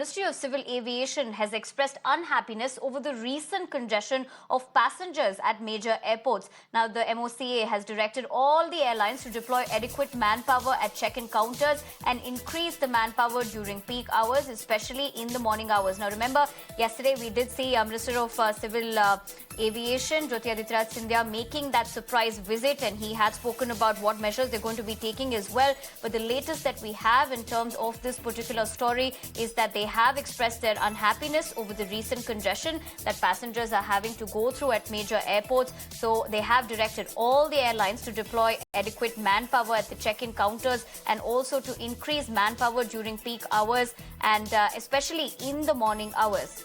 Ministry of Civil Aviation has expressed unhappiness over the recent congestion of passengers at major airports. Now, the MOCA has directed all the airlines to deploy adequate manpower at check-in counters and increase the manpower during peak hours, especially in the morning hours. Now, remember, yesterday we did see Minister of Civil Aviation, Scindia, making that surprise visit, and he had spoken about what measures they're going to be taking as well. But the latest that we have in terms of this particular story is that they have expressed their unhappiness over the recent congestion that passengers are having to go through at major airports. So they have directed all the airlines to deploy adequate manpower at the check-in counters and also to increase manpower during peak hours and especially in the morning hours.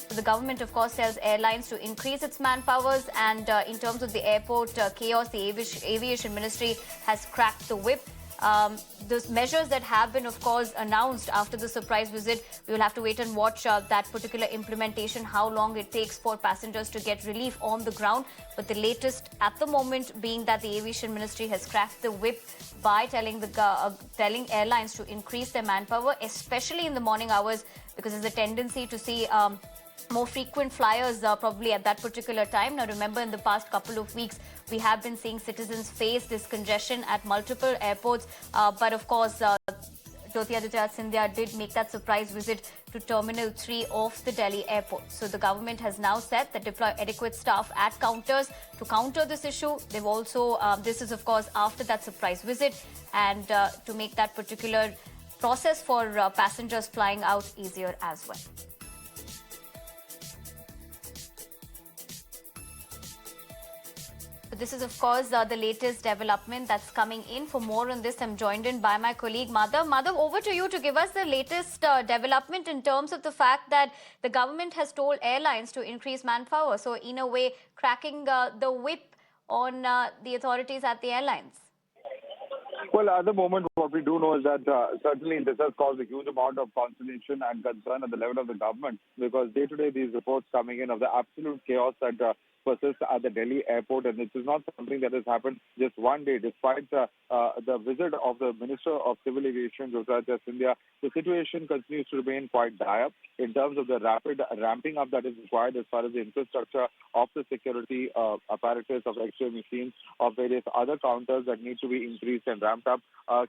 So the government, of course, tells airlines to increase its manpowers, and in terms of the airport chaos, the Aviation Ministry has cracked the whip. Those measures that have been, of course, announced after the surprise visit, we will have to wait and watch that particular implementation, how long it takes for passengers to get relief on the ground. But the latest at the moment being that the Aviation Ministry has cracked the whip by telling airlines to increase their manpower, especially in the morning hours, because there's a tendency to see more frequent flyers probably at that particular time. Now, remember, in the past couple of weeks, we have been seeing citizens face this congestion at multiple airports. But of course, Scindia did make that surprise visit to Terminal 3 of the Delhi airport. So the government has now said that deploy adequate staff at counters to counter this issue. They've also, this is of course after that surprise visit, and to make that particular process for passengers flying out easier as well. This is, of course, the latest development that's coming in. For more on this, I'm joined in by my colleague, Madhav. Madhav, over to you to give us the latest development in terms of the fact that the government has told airlines to increase manpower. So, in a way, cracking the whip on the authorities at the airlines. Well, at the moment, what we do know is that certainly this has caused a huge amount of consternation and concern at the level of the government, because day to day these reports coming in of the absolute chaos that persists at the Delhi airport, and this is not something that has happened just one day. Despite the visit of the Minister of Civil Aviation, Scindia, the situation continues to remain quite dire in terms of the rapid ramping up that is required as far as the infrastructure of the security apparatus, of X-ray machines, of various other counters that need to be increased and ramped up.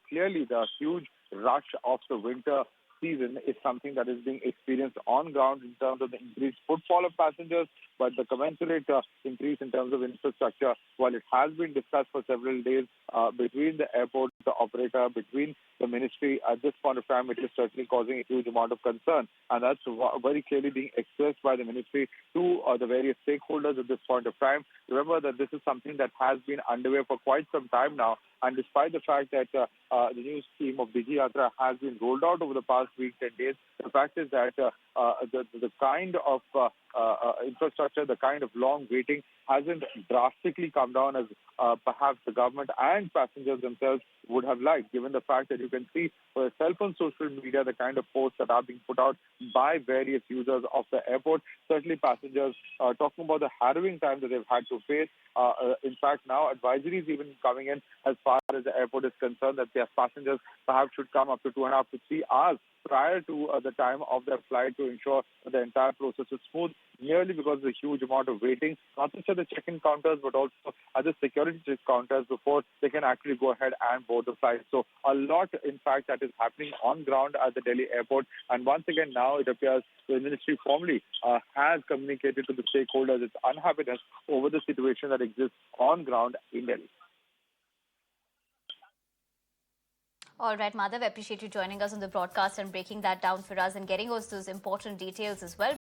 Clearly, the huge rush of the winter season is something that is being experienced on ground in terms of the increased footfall of passengers, but the commensurate increase in terms of infrastructure, while it has been discussed for several days between the airport, the operator, between the ministry, at this point of time, it is certainly causing a huge amount of concern. And that's very clearly being expressed by the ministry to the various stakeholders at this point of time. Remember that this is something that has been underway for quite some time now. And despite the fact that the new scheme of Digi Yatra has been rolled out over the past week, 10 days, the fact is that the kind of infrastructure, the kind of long waiting hasn't drastically come down as perhaps the government and passengers themselves would have liked, given the fact that you can see for yourself on social media the kind of posts that are being put out by various users of the airport. Certainly passengers talking about the harrowing time that they've had to face. In fact, now advisories even coming in as far as the airport is concerned that their passengers perhaps should come up to 2.5 to 3 hours prior to the time of their flight to ensure that the entire process is smooth, merely because of the huge amount of waiting, not just at the check-in counters, but also at the security check counters before they can actually go ahead and board the flight. So a lot, in fact, that is happening on ground at the Delhi airport. And once again, now it appears the ministry formally has communicated to the stakeholders its unhappiness over the situation that exists on ground in Delhi. All right, Madhav, I appreciate you joining us on the broadcast and breaking that down for us and getting us those important details as well.